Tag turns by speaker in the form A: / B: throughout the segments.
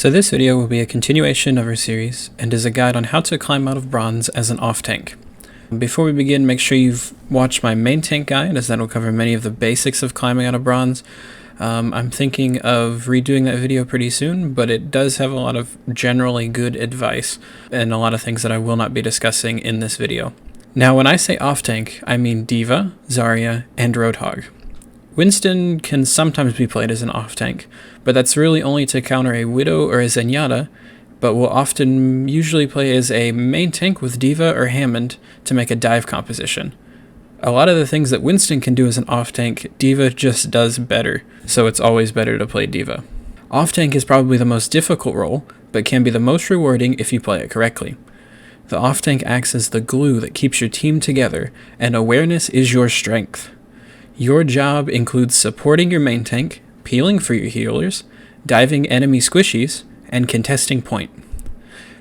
A: So this video will be a continuation of our series and is a guide on how to climb out of bronze as an off tank. Before we begin, make sure you've watched my main tank guide, as that will cover many of the basics of climbing out of bronze. I'm thinking of redoing that video pretty soon, but it does have a lot of generally good advice and a lot of things that I will not be discussing in this video. Now when I say off tank, I mean Deva, Zarya, and Roadhog. Winston can sometimes be played as an off tank, but that's really only to counter a Widow or a Zenyatta, but will often usually play as a main tank with Deva or Hammond to make a dive composition. A lot of the things that Winston can do as an off tank, Deva just does better, so it's always better to play Deva. Off tank is probably the most difficult role, but can be the most rewarding if you play it correctly. The off tank acts as the glue that keeps your team together, and awareness is your strength. Your job includes supporting your main tank, peeling for your healers, diving enemy squishies, and contesting point.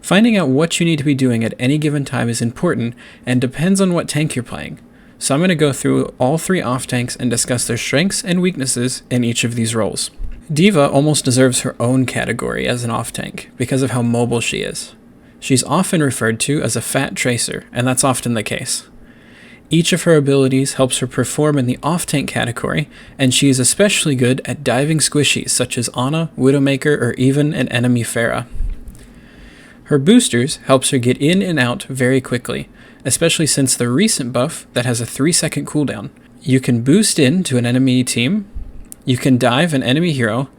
A: Finding out what you need to be doing at any given time is important and depends on what tank you're playing. So I'm going to go through all three off tanks and discuss their strengths and weaknesses in each of these roles. Deva almost deserves her own category as an off tank because of how mobile she is. She's often referred to as a fat tracer, and that's often the case. Each of her abilities helps her perform in the off-tank category, and she is especially good at diving squishies such as Ana, Widowmaker, or even an enemy Pharah. Her boosters helps her get in and out very quickly, especially since the recent buff that has a 3-second cooldown. You can boost in to an enemy team, you can dive an enemy hero,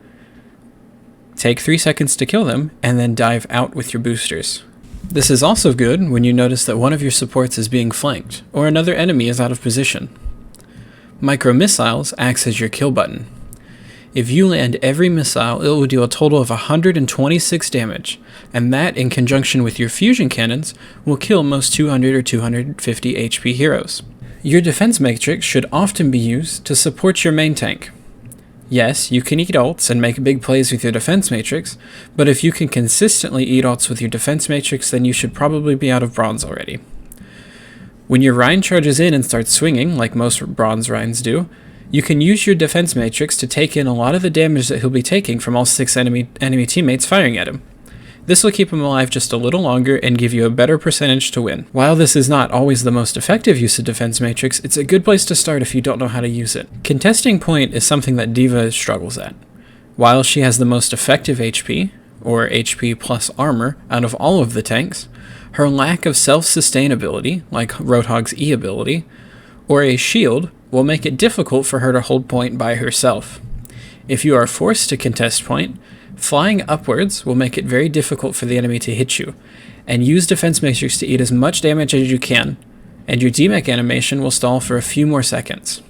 A: take 3 seconds to kill them, and then dive out with your boosters. This is also good when you notice that one of your supports is being flanked, or another enemy is out of position. Micro missiles acts as your kill button. If you land every missile, it will deal a total of 126 damage, and that in conjunction with your fusion cannons will kill most 200 or 250 HP heroes. Your defense matrix should often be used to support your main tank. Yes, you can eat ults and make big plays with your defense matrix, but if you can consistently eat ults with your defense matrix, then you should probably be out of bronze already. When your Rein charges in and starts swinging, like most bronze Reins do, you can use your defense matrix to take in a lot of the damage that he'll be taking from all 6 enemy teammates firing at him. This will keep him alive just a little longer and give you a better percentage to win. While this is not always the most effective use of defense matrix, it's a good place to start if you don't know how to use it. Contesting point is something that Deva struggles at. While she has the most effective HP, or HP plus armor, out of all of the tanks, her lack of self-sustainability, like Roadhog's E ability, or a shield will make it difficult for her to hold point by herself. If you are forced to contest point, flying upwards will make it very difficult for the enemy to hit you, and use defense matrix to eat as much damage as you can, and your DMAC animation will stall for a few more seconds.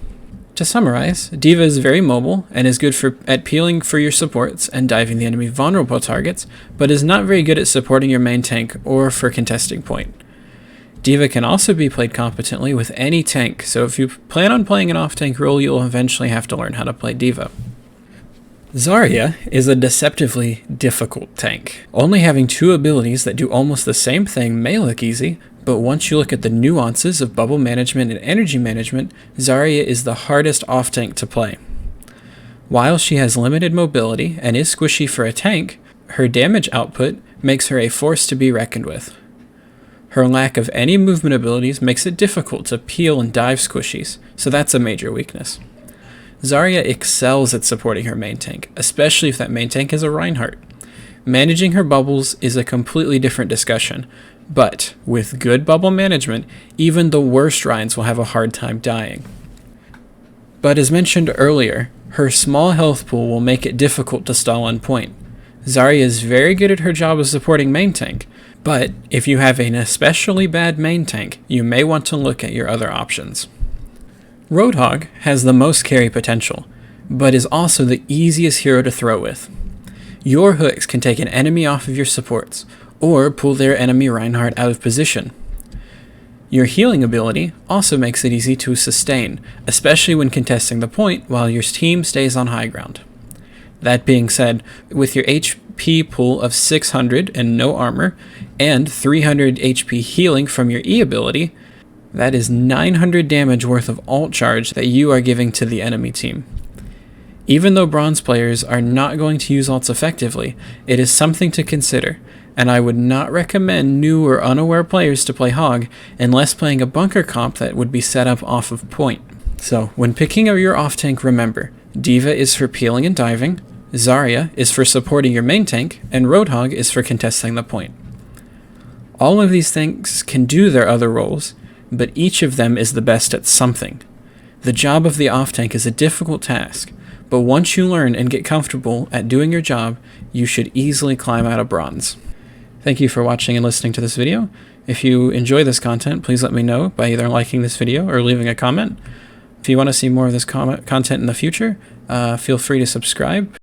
A: To summarize, Deva is very mobile and is good at peeling for your supports and diving the enemy vulnerable targets, but is not very good at supporting your main tank or for contesting point. Deva can also be played competently with any tank, so if you plan on playing an off-tank role, you'll eventually have to learn how to play Deva. Zarya is a deceptively difficult tank. Only having 2 abilities that do almost the same thing may look easy, but once you look at the nuances of bubble management and energy management, Zarya is the hardest off-tank to play. While she has limited mobility and is squishy for a tank, her damage output makes her a force to be reckoned with. Her lack of any movement abilities makes it difficult to peel and dive squishies, so that's a major weakness. Zarya excels at supporting her main tank, especially if that main tank is a Reinhardt. Managing her bubbles is a completely different discussion, but with good bubble management, even the worst Reins will have a hard time dying. But as mentioned earlier, her small health pool will make it difficult to stall on point. Zarya is very good at her job of supporting main tank, but if you have an especially bad main tank, you may want to look at your other options. Roadhog has the most carry potential, but is also the easiest hero to throw with. Your hooks can take an enemy off of your supports, or pull their enemy Reinhardt out of position. Your healing ability also makes it easy to sustain, especially when contesting the point while your team stays on high ground. That being said, with your HP pool of 600 and no armor, and 300 HP healing from your E ability, that is 900 damage worth of ult charge that you are giving to the enemy team. Even though bronze players are not going to use ults effectively, it is something to consider, and I would not recommend new or unaware players to play Hog unless playing a bunker comp that would be set up off of point. So, when picking out your off tank, remember, Deva is for peeling and diving, Zarya is for supporting your main tank, and Roadhog is for contesting the point. All of these things can do their other roles, but each of them is the best at something. The job of the off tank is a difficult task, but once you learn and get comfortable at doing your job, you should easily climb out of bronze. Thank you for watching and listening to this video. If you enjoy this content, please let me know by either liking this video or leaving a comment. If you want to see more of this content in the future, feel free to subscribe.